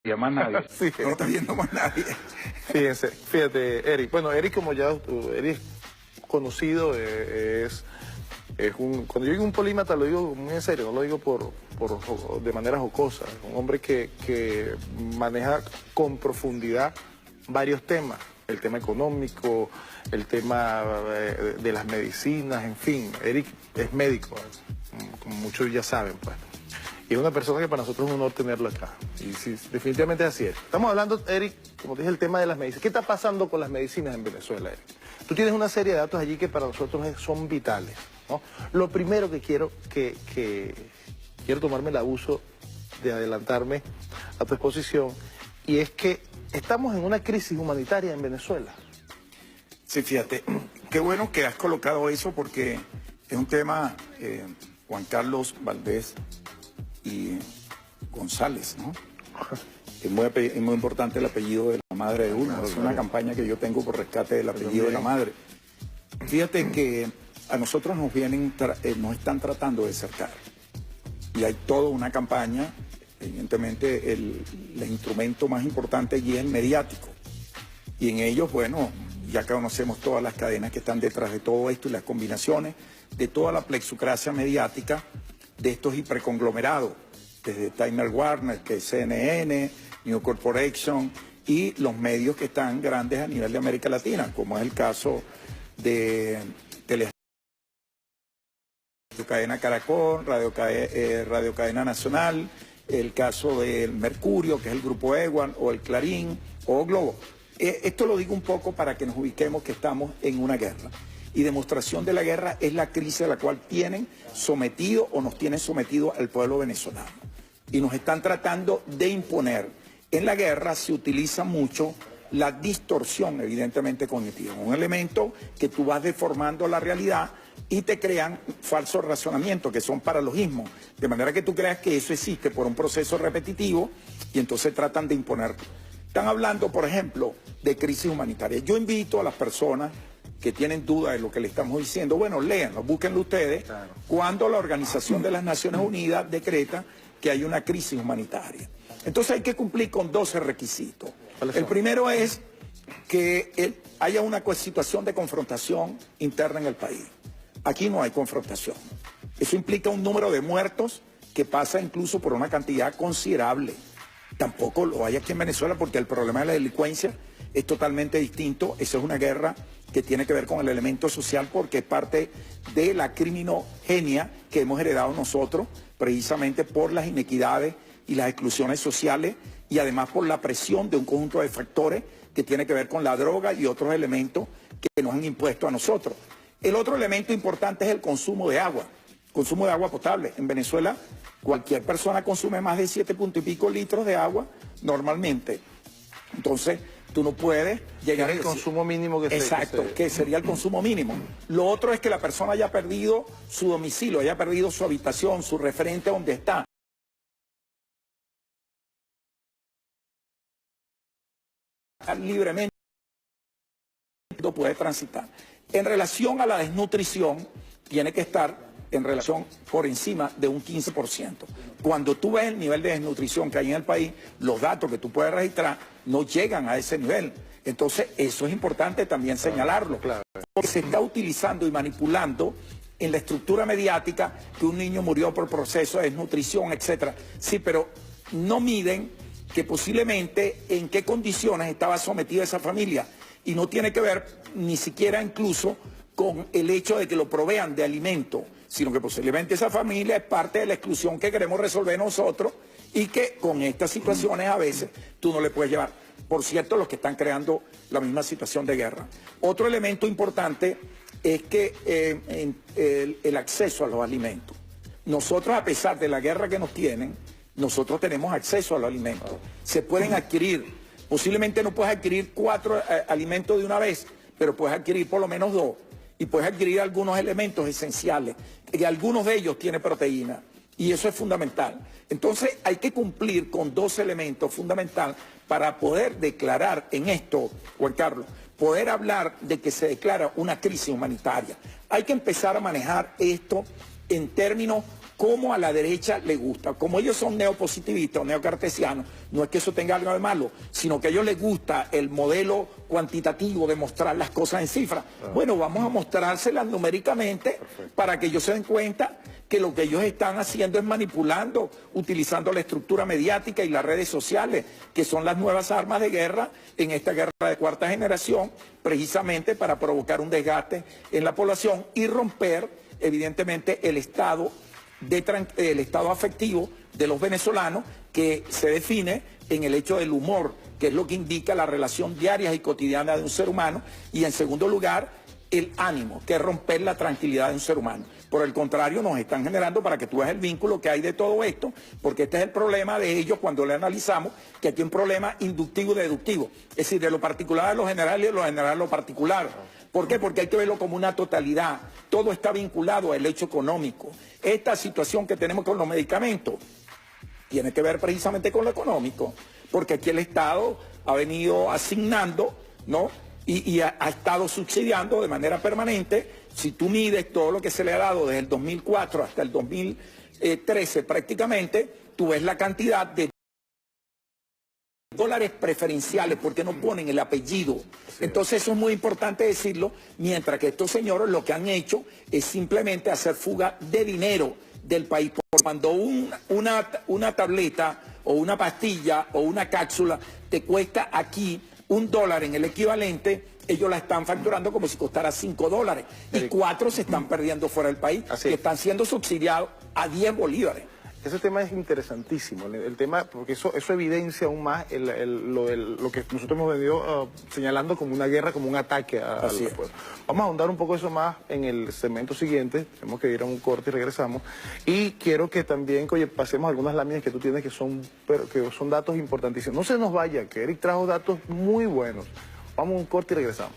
Y a más nadie. Sí, No lo está viendo más nadie. fíjate, Eric. Bueno, Eric, como ya Eric conocido, cuando yo digo un polímata lo digo muy en serio, no lo digo de manera jocosa. Un hombre que maneja con profundidad varios temas. El tema económico, el tema de las medicinas, en fin. Eric es médico, como muchos ya saben, pues. Y es una persona que para nosotros es un honor tenerlo acá. Y sí, definitivamente es así. Estamos hablando, Eric, como te dije, el tema de las medicinas. ¿Qué está pasando con las medicinas en Venezuela, Eric? Tú tienes una serie de datos allí que para nosotros son vitales, ¿no? Lo primero que quiero tomarme el abuso de adelantarme a tu exposición, y es que estamos en una crisis humanitaria en Venezuela. Sí, fíjate, qué bueno que has colocado eso porque es un tema, Juan Carlos Valdés y González, ¿no? Es muy importante el apellido de la madre de uno. Es una campaña que yo tengo por rescate del apellido de la madre. Fíjate que a nosotros nos están tratando de cercar. Y hay toda una campaña, evidentemente el instrumento más importante allí es el mediático. Y en ellos, bueno, ya conocemos todas las cadenas que están detrás de todo esto y las combinaciones de toda la plexucracia mediática de estos hiperconglomerados, desde Time Warner, que es CNN, New Corporation y los medios que están grandes a nivel de América Latina, como es el caso de Radio Cadena Caracol, Radio Cadena Nacional, el caso del Mercurio, que es el Grupo EWAN, o el Clarín, o Globo. Esto lo digo un poco para que nos ubiquemos que estamos en una guerra. Y demostración de la guerra es la crisis a la cual tienen sometido o nos tienen sometido al pueblo venezolano. Y nos están tratando de imponer. En la guerra se utiliza mucho la distorsión, evidentemente, cognitiva. Un elemento que tú vas deformando la realidad y te crean falsos razonamientos, que son paralogismos. De manera que tú creas que eso existe por un proceso repetitivo y entonces tratan de imponerlo. Están hablando, por ejemplo, de crisis humanitaria. Yo invito a las personas que tienen dudas de lo que le estamos diciendo, bueno, léanlo, búsquenlo ustedes, claro. Cuando la Organización de las Naciones Unidas decreta que hay una crisis humanitaria. Entonces hay que cumplir con 12 requisitos. El primero es que haya una situación de confrontación interna en el país. Aquí no hay confrontación. Eso implica un número de muertos que pasa incluso por una cantidad considerable. Tampoco lo hay aquí en Venezuela porque el problema de la delincuencia es totalmente distinto. Esa es una guerra que tiene que ver con el elemento social porque es parte de la criminogenia que hemos heredado nosotros precisamente por las inequidades y las exclusiones sociales y además por la presión de un conjunto de factores que tiene que ver con la droga y otros elementos que nos han impuesto a nosotros. El otro elemento importante es el consumo de agua potable. En Venezuela cualquier persona consume más de 7 puntos y pico litros de agua normalmente. Entonces, tú no puedes llegar al consumo mínimo que sería el consumo mínimo. Lo otro es que la persona haya perdido su domicilio, haya perdido su habitación, su referente donde está. Libremente puede transitar. En relación a la desnutrición, tiene que estar en relación por encima de un 15%. Cuando tú ves el nivel de desnutrición que hay en el país, los datos que tú puedes registrar no llegan a ese nivel. Entonces, eso es importante también señalarlo. Claro. Porque se está utilizando y manipulando en la estructura mediática que un niño murió por proceso de desnutrición, etc. Sí, pero no miden que posiblemente en qué condiciones estaba sometida esa familia. Y no tiene que ver ni siquiera incluso con el hecho de que lo provean de alimento, sino que posiblemente esa familia es parte de la exclusión que queremos resolver nosotros y que con estas situaciones a veces tú no le puedes llevar. Por cierto, los que están creando la misma situación de guerra. Otro elemento importante es que el acceso a los alimentos. Nosotros, a pesar de la guerra que nos tienen, nosotros tenemos acceso a los alimentos. Se pueden adquirir. Posiblemente no puedes adquirir 4 alimentos de una vez, pero puedes adquirir por lo menos 2. Y puedes adquirir algunos elementos esenciales, y algunos de ellos tienen proteína, y eso es fundamental. Entonces hay que cumplir con 2 elementos fundamentales para poder declarar en esto, Juan Carlos, poder hablar de que se declara una crisis humanitaria. Hay que empezar a manejar esto en términos como a la derecha le gusta. Como ellos son neopositivistas o neocartesianos, no es que eso tenga algo de malo, sino que a ellos les gusta el modelo cuantitativo de mostrar las cosas en cifras. Bueno, vamos a mostrárselas numéricamente para que ellos se den cuenta que lo que ellos están haciendo es manipulando, utilizando la estructura mediática y las redes sociales, que son las nuevas armas de guerra en esta guerra de cuarta generación, precisamente para provocar un desgaste en la población y romper, evidentemente, el estado afectivo de los venezolanos, que se define en el hecho del humor, que es lo que indica la relación diaria y cotidiana de un ser humano, y en segundo lugar, el ánimo, que es romper la tranquilidad de un ser humano. Por el contrario, nos están generando, para que tú veas el vínculo que hay de todo esto, porque este es el problema de ellos cuando le analizamos, que aquí hay un problema inductivo y deductivo, es decir, de lo particular a lo general y de lo general a lo particular. ¿Por qué? Porque hay que verlo como una totalidad. Todo está vinculado al hecho económico. Esta situación que tenemos con los medicamentos tiene que ver precisamente con lo económico, porque aquí el Estado ha venido asignando, ¿no? Y ha estado subsidiando de manera permanente. Si tú mides todo lo que se le ha dado desde el 2004 hasta el 2013 prácticamente, tú ves la cantidad de dólares preferenciales, porque no ponen el apellido. Entonces eso es muy importante decirlo, mientras que estos señores lo que han hecho es simplemente hacer fuga de dinero del país. Cuando una tableta o una pastilla o una cápsula te cuesta aquí $1 en el equivalente, ellos la están facturando como si costara $5. Y 4 se están perdiendo fuera del país, que están siendo subsidiados a 10 bolívares. Ese tema es interesantísimo, el tema, porque eso evidencia aún más lo que nosotros hemos venido señalando como una guerra, como un ataque al pueblo. Vamos a ahondar un poco eso más en el segmento siguiente, tenemos que ir a un corte y regresamos. Y quiero que también, oye, pasemos algunas láminas que tú tienes que son datos importantísimos. No se nos vaya, que Eric trajo datos muy buenos. Vamos a un corte y regresamos.